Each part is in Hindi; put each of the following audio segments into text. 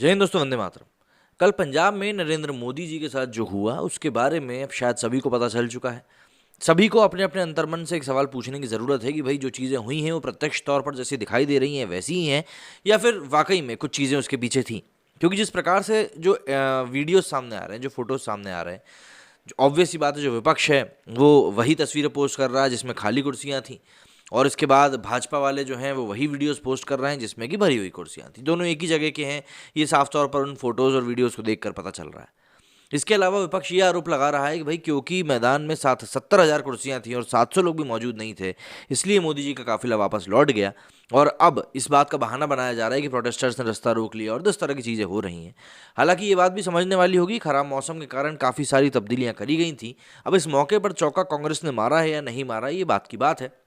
जय हिंद दोस्तों, वंदे मातरम। कल पंजाब में नरेंद्र मोदी जी के साथ जो हुआ उसके बारे में अब शायद सभी को पता चल चुका है। सभी को अपने अपने अंतर्मन से एक सवाल पूछने की ज़रूरत है कि भाई जो चीज़ें हुई हैं वो प्रत्यक्ष तौर पर जैसी दिखाई दे रही हैं वैसी ही हैं, या फिर वाकई में कुछ चीज़ें उसके पीछे थी। क्योंकि जिस प्रकार से जो वीडियोस सामने आ रहे हैं, जो फोटोज सामने आ रहे हैं, ऑब्वियस सी बात है, जो विपक्ष है वो वही तस्वीरें पोस्ट कर रहा है जिसमें खाली कुर्सियां थी, और इसके बाद भाजपा वाले जो हैं वो वही वीडियोस पोस्ट कर रहे हैं जिसमें कि भरी हुई कुर्सियां थी। दोनों एक ही जगह के हैं, ये साफ तौर पर उन फोटोज़ और वीडियोस को देखकर पता चल रहा है। इसके अलावा विपक्ष ये आरोप लगा रहा है कि भाई क्योंकि मैदान में 70,000 कुर्सियां थी और 700 लोग भी मौजूद नहीं थे, इसलिए मोदी जी का काफिला वापस लौट गया। और अब इस बात का बहाना बनाया जा रहा है कि प्रोटेस्टर्स ने रास्ता रोक लिया और 10 तरह की चीज़ें हो रही हैं। हालांकि ये बात भी समझने वाली होगी, खराब मौसम के कारण काफ़ी सारी तब्दीलियां करी गई थी। अब इस मौके पर चौका कांग्रेस ने मारा है या नहीं मारा, ये बात की बात है।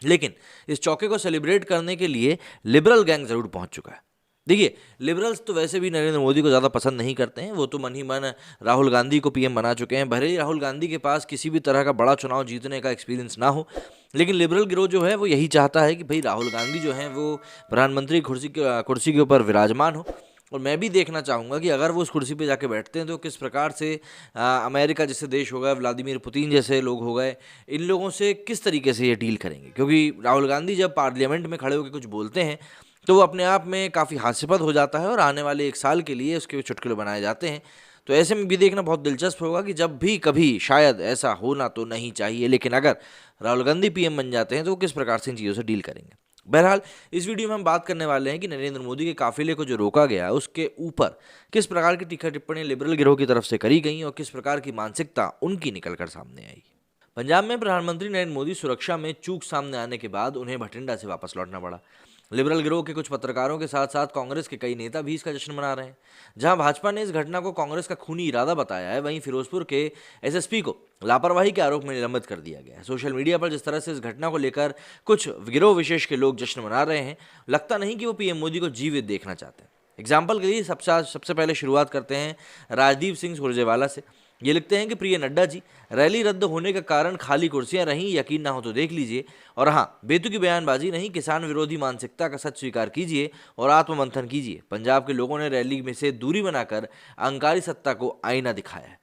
लेकिन इस चौके को सेलिब्रेट करने के लिए लिबरल गैंग जरूर पहुंच चुका है। देखिए, लिबरल्स तो वैसे भी नरेंद्र मोदी को ज़्यादा पसंद नहीं करते हैं, वो तो मन ही मन राहुल गांधी को पीएम बना चुके हैं। भले ही राहुल गांधी के पास किसी भी तरह का बड़ा चुनाव जीतने का एक्सपीरियंस ना हो, लेकिन लिबरल गिरोह जो है वो यही चाहता है कि भाई राहुल गांधी जो है वो प्रधानमंत्री की कुर्सी के ऊपर विराजमान हो। और मैं भी देखना चाहूँगा कि अगर वो उस कुर्सी पे जाके बैठते हैं तो किस प्रकार से अमेरिका जैसे देश हो गए, व्लादिमीर पुतिन जैसे लोग हो गए, इन लोगों से किस तरीके से ये डील करेंगे। क्योंकि राहुल गांधी जब पार्लियामेंट में खड़े होकर कुछ बोलते हैं तो वो अपने आप में काफ़ी हास्यास्पद हो जाता है और आने वाले 1 साल के लिए उसके चुटकुले बनाए जाते हैं। तो ऐसे में भी देखना बहुत दिलचस्प होगा कि जब भी कभी, शायद ऐसा होना तो नहीं चाहिए, लेकिन अगर राहुल गांधी पीएम बन जाते हैं तो वो किस प्रकार से इन चीज़ों से डील करेंगे। बहरहाल, इस वीडियो में हम बात करने वाले हैं कि नरेंद्र मोदी के काफिले को जो रोका गया उसके ऊपर किस प्रकार की तीखा टिप्पणियां लिबरल गिरोह की तरफ से करी गई और किस प्रकार की मानसिकता उनकी निकलकर सामने आई। पंजाब में प्रधानमंत्री नरेंद्र मोदी सुरक्षा में चूक सामने आने के बाद उन्हें भटिंडा से वापस लौटना पड़ा। लिबरल गिरोह के कुछ पत्रकारों के साथ साथ कांग्रेस के कई नेता भी इसका जश्न मना रहे हैं। जहां भाजपा ने इस घटना को कांग्रेस का खूनी इरादा बताया है, वहीं फिरोजपुर के एसएसपी को लापरवाही के आरोप में निलंबित कर दिया गया है। सोशल मीडिया पर जिस तरह से इस घटना को लेकर कुछ गिरोह विशेष के लोग जश्न मना रहे हैं, लगता नहीं कि वो पीएम मोदी को जीवित देखना चाहते हैं। एग्जाम्पल के लिए सबसे पहले शुरुआत करते हैं राजदीप सिंह सुरजेवाला से। ये लिखते हैं कि प्रिय नड्डा जी, रैली रद्द होने का कारण खाली कुर्सियां रहीं, यकीन ना हो तो देख लीजिए। और हाँ, बेतुकी बयानबाजी नहीं, किसान विरोधी मानसिकता का सच स्वीकार कीजिए और आत्ममंथन कीजिए। पंजाब के लोगों ने रैली में से दूरी बनाकर अहंकारी सत्ता को आईना दिखाया है।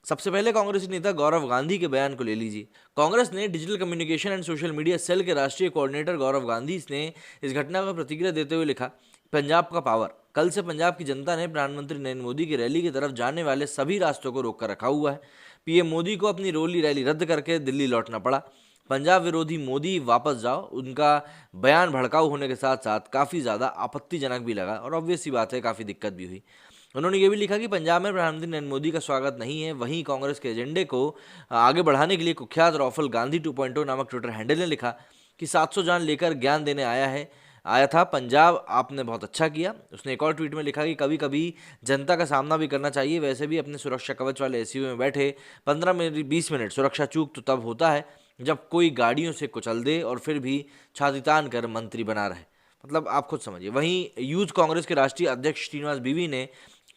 सबसे पहले कांग्रेसी नेता गौरव गांधी के बयान को ले लीजिए। कांग्रेस ने digital communication and social media cell के राष्ट्रीय कोऑर्डिनेटर गौरव गांधी ने इस घटना पर प्रतिक्रिया देते हुए लिखा, पंजाब का पावर। कल से पंजाब की जनता ने प्रधानमंत्री नरेंद्र मोदी की रैली की तरफ जाने वाले सभी रास्तों को रोक कर रखा हुआ है। पीएम मोदी को अपनी रोली रैली रद्द करके दिल्ली लौटना पड़ा। पंजाब विरोधी मोदी वापस जाओ, उनका बयान भड़काऊ होने के साथ साथ काफ़ी ज़्यादा आपत्तिजनक भी लगा और ऑब्वियस सी बात है काफ़ी दिक्कत भी हुई। उन्होंने ये भी लिखा कि पंजाब में प्रधानमंत्री नरेंद्र मोदी का स्वागत नहीं है। वहीं कांग्रेस के एजेंडे को आगे बढ़ाने के लिए कुख्यात राहुल गांधी 2.0 नामक ट्विटर हैंडल ने लिखा कि 700 जान लेकर ज्ञान देने आया था पंजाब, आपने बहुत अच्छा किया। उसने एक और ट्वीट में लिखा कि कभी कभी जनता का सामना भी करना चाहिए, वैसे भी अपने सुरक्षा कवच वाले एसयूवी में बैठे 15 मिनट 20 मिनट सुरक्षा चूक तो तब होता है जब कोई गाड़ियों से कुचल दे और फिर भी छाती तान कर मंत्री बना रहे। मतलब आप खुद समझिए। वहीं यूथ कांग्रेस के राष्ट्रीय अध्यक्ष श्रीनिवास बीवी ने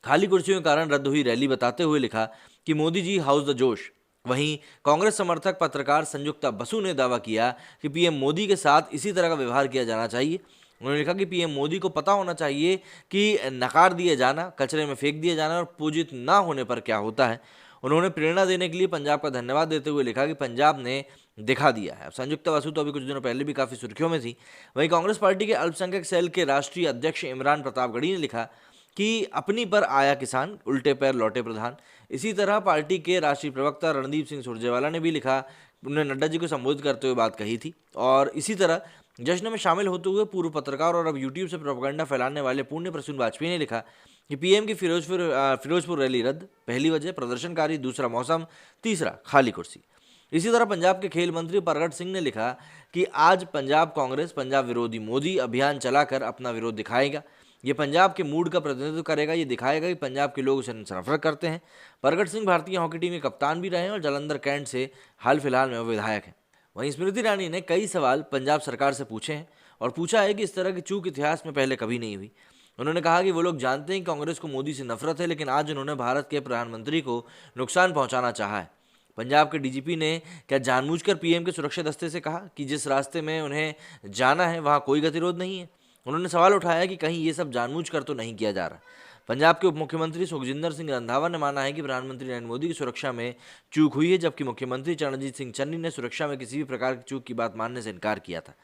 खाली कुर्सियों के कारण रद्द हुई रैली बताते हुए लिखा कि मोदी जी हाउस द जोश। वहीं कांग्रेस समर्थक पत्रकार संयुक्ता बसु ने दावा किया कि पीएम मोदी के साथ इसी तरह का व्यवहार किया जाना चाहिए। उन्होंने लिखा कि पीएम मोदी को पता होना चाहिए कि नकार दिए जाना, कचरे में फेंक दिए जाना और पूजित ना होने पर क्या होता है। उन्होंने प्रेरणा देने के लिए पंजाब का धन्यवाद देते हुए लिखा कि पंजाब ने दिखा दिया है। संयुक्ता बसु तो अभी कुछ दिनों पहले भी काफ़ी सुर्खियों में थी। वहीं कांग्रेस पार्टी के अल्पसंख्यक सेल के राष्ट्रीय अध्यक्ष इमरान प्रतापगढ़ी ने लिखा कि अपनी पर आया किसान, उल्टे पैर लौटे प्रधान। इसी तरह पार्टी के राष्ट्रीय प्रवक्ता रणदीप सिंह सुरजेवाला ने भी लिखा, उन्होंने नड्डा जी को संबोधित करते हुए बात कही थी। और इसी तरह जश्न में शामिल होते हुए पूर्व पत्रकार और अब यूट्यूब से प्रोपेगेंडा फैलाने वाले पुण्य प्रसून वाजपेयी ने लिखा कि पीएम की फिरोजपुर रैली रद्द, पहली वजह प्रदर्शनकारी, दूसरा मौसम, तीसरा खाली कुर्सी। इसी तरह पंजाब के खेल मंत्री परगट सिंह ने लिखा कि आज पंजाब कांग्रेस पंजाब विरोधी मोदी अभियान चलाकर अपना विरोध दिखाएगा। ये पंजाब के मूड का प्रतिनिधित्व करेगा, ये दिखाएगा कि पंजाब के लोग उसे नफरत करते हैं। परगट सिंह भारतीय हॉकी टीम के कप्तान भी रहे हैं और जालंधर कैंट से हाल फिलहाल में वो विधायक हैं। वहीं स्मृति ईरानी ने कई सवाल पंजाब सरकार से पूछे हैं और पूछा है कि इस तरह की चूक इतिहास में पहले कभी नहीं हुई। उन्होंने कहा कि वो लोग जानते हैं कि कांग्रेस को मोदी से नफरत है, लेकिन आज उन्होंने भारत के प्रधानमंत्री को नुकसान पहुंचाना चाहा है। पंजाब के डीजीपी ने क्या जानबूझकर पीएम के सुरक्षा दस्ते से कहा कि जिस रास्ते में उन्हें जाना है वहां कोई गतिरोध नहीं है। उन्होंने सवाल उठाया कि कहीं ये सब जानबूझकर तो नहीं किया जा रहा। पंजाब के उप मुख्यमंत्री सुखजिंदर सिंह रंधावा ने माना है कि प्रधानमंत्री नरेंद्र मोदी की सुरक्षा में चूक हुई है, जबकि मुख्यमंत्री चरणजीत सिंह चन्नी ने सुरक्षा में किसी भी प्रकार की चूक की बात मानने से इनकार किया था।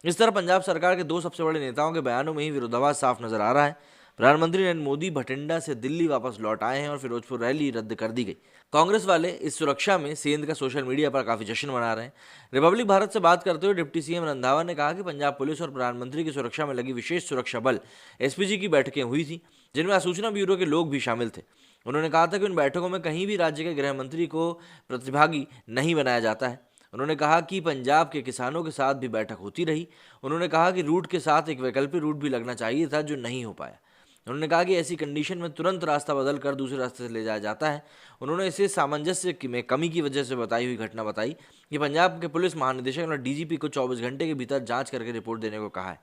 इस तरह पंजाब सरकार के दो सबसे बड़े नेताओं के बयानों में ही विरोधाभास साफ नजर आ रहा है। प्रधानमंत्री नरेंद्र मोदी भटिंडा से दिल्ली वापस लौट आए हैं और फिरोजपुर रैली रद्द कर दी गई। कांग्रेस वाले इस सुरक्षा में सेंध का सोशल मीडिया पर काफी जश्न मना रहे हैं। रिपब्लिक भारत से बात करते हुए डिप्टी सीएम रंधावा ने कहा कि पंजाब पुलिस और प्रधानमंत्री की सुरक्षा में लगी विशेष सुरक्षा बल एसपीजी की बैठकें हुई थी, जिनमें सूचना ब्यूरो के लोग भी शामिल थे। उन्होंने कहा था कि उन बैठकों में कहीं भी राज्य के गृह मंत्री को प्रतिभागी नहीं बनाया जाता है। उन्होंने कहा कि पंजाब के किसानों के साथ भी बैठक होती रही। उन्होंने कहा कि रूट के साथ एक वैकल्पिक रूट भी लगना चाहिए था, जो नहीं हो पाया। उन्होंने कहा कि ऐसी कंडीशन में तुरंत रास्ता बदल कर दूसरे रास्ते से ले जाया जाता है। उन्होंने इसे सामंजस्य में कमी की वजह से बताई हुई घटना बताई कि पंजाब के पुलिस महानिदेशक और डीजीपी को 24 घंटे के भीतर जांच करके रिपोर्ट देने को कहा है।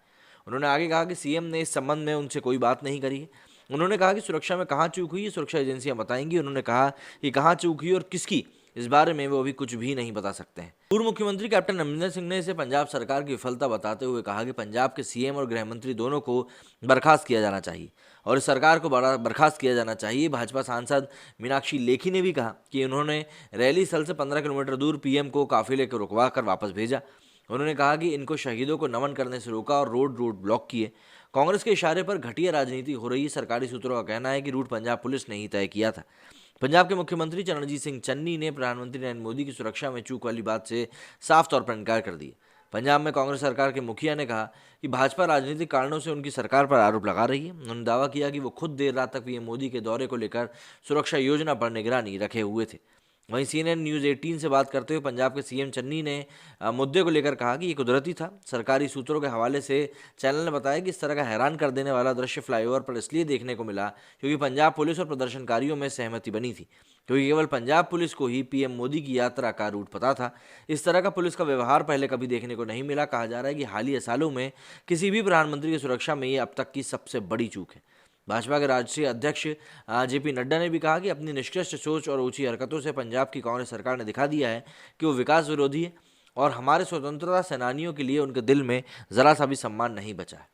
उन्होंने आगे कहा कि सीएम ने इस संबंध में उनसे कोई बात नहीं करी है। उन्होंने कहा कि सुरक्षा में कहाँ चूक हुई है सुरक्षा एजेंसियां बताएंगी। उन्होंने कहा कि कहाँ चूक हुई और किसकी, इस बारे में वो अभी कुछ भी नहीं बता सकते हैं। पूर्व मुख्यमंत्री कैप्टन अमरिंदर सिंह ने इसे पंजाब सरकार की विफलता बताते हुए कहा कि पंजाब के सीएम और गृह मंत्री दोनों को बर्खास्त किया जाना चाहिए और इस सरकार को बर्खास्त किया जाना चाहिए। भाजपा सांसद मीनाक्षी लेखी ने भी कहा कि उन्होंने रैली स्थल से 15 किलोमीटर दूर पीएम को काफिले को रुकवा कर वापस भेजा। उन्होंने कहा कि इनको शहीदों को नमन करने से रोका और रोड ब्लॉक किए। कांग्रेस के इशारे पर घटिया राजनीति हो रही है। सरकारी सूत्रों का कहना है कि रूट पंजाब पुलिस ने ही तय किया था। पंजाब के मुख्यमंत्री चरणजीत सिंह चन्नी ने प्रधानमंत्री नरेंद्र मोदी की सुरक्षा में चूक वाली बात से साफ तौर पर इनकार कर दिया। पंजाब में कांग्रेस सरकार के मुखिया ने कहा कि भाजपा राजनीतिक कारणों से उनकी सरकार पर आरोप लगा रही है। उन्होंने दावा किया कि वो खुद देर रात तक पीएम मोदी के दौरे को लेकर सुरक्षा योजना पर निगरानी रखे हुए थे। वहीं CNN न्यूज़ 18 से बात करते हुए पंजाब के सीएम चन्नी ने मुद्दे को लेकर कहा कि ये कुदरती था। सरकारी सूत्रों के हवाले से चैनल ने बताया कि इस तरह का हैरान कर देने वाला दृश्य फ्लाईओवर पर इसलिए देखने को मिला क्योंकि पंजाब पुलिस और प्रदर्शनकारियों में सहमति बनी थी, क्योंकि केवल पंजाब पुलिस को ही पीएम मोदी की यात्रा का रूट पता था। इस तरह का पुलिस का व्यवहार पहले कभी देखने को नहीं मिला। कहा जा रहा है कि हालिया सालों में किसी भी प्रधानमंत्री की सुरक्षा में ये अब तक की सबसे बड़ी चूक है। भाजपा के राष्ट्रीय अध्यक्ष जेपी नड्डा ने भी कहा कि अपनी निष्कृष्ट सोच और ऊंची हरकतों से पंजाब की कांग्रेस सरकार ने दिखा दिया है कि वो विकास विरोधी है और हमारे स्वतंत्रता सेनानियों के लिए उनके दिल में जरा सा भी सम्मान नहीं बचा है।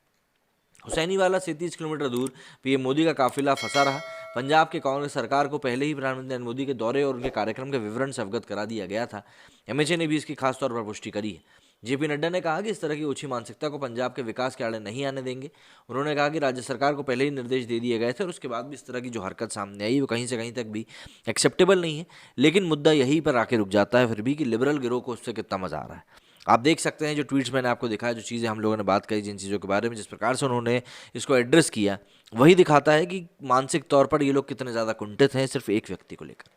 हुसैनीवाला से 30 किलोमीटर दूर पीएम मोदी का काफिला फंसा रहा। पंजाब के कांग्रेस सरकार को पहले ही प्रधानमंत्री नरेंद्र मोदी के दौरे और उनके कार्यक्रम के विवरण से अवगत करा दिया गया था। एमएचए ने भी इसकी खासतौर पर पुष्टि करी है। जेपी नड्डा ने कहा कि इस तरह की ऊंची मानसिकता को पंजाब के विकास के आड़े नहीं आने देंगे। उन्होंने कहा कि राज्य सरकार को पहले ही निर्देश दे दिए गए थे और उसके बाद भी इस तरह की जो हरकत सामने आई वो कहीं से कहीं तक भी एक्सेप्टेबल नहीं है। लेकिन मुद्दा यहीं पर आके रुक जाता है फिर भी कि लिबरल गिरोह को उससे कितना मजा आ रहा है। आप देख सकते हैं जो ट्वीट्स मैंने आपको दिखाया, जो चीज़ें हम लोगों ने बात करी, जिन चीज़ों के बारे में जिस प्रकार से उन्होंने इसको एड्रेस किया, वही दिखाता है कि मानसिक तौर पर ये लोग कितने ज़्यादा कुंठित हैं सिर्फ एक व्यक्ति को लेकर।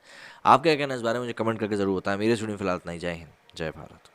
आप क्या कहना है इस बारे में मुझे कमेंट करके जरूर बताएं। मेरे स्टूडियो फिलहाल इतना ही। जय हिंद, जय भारत।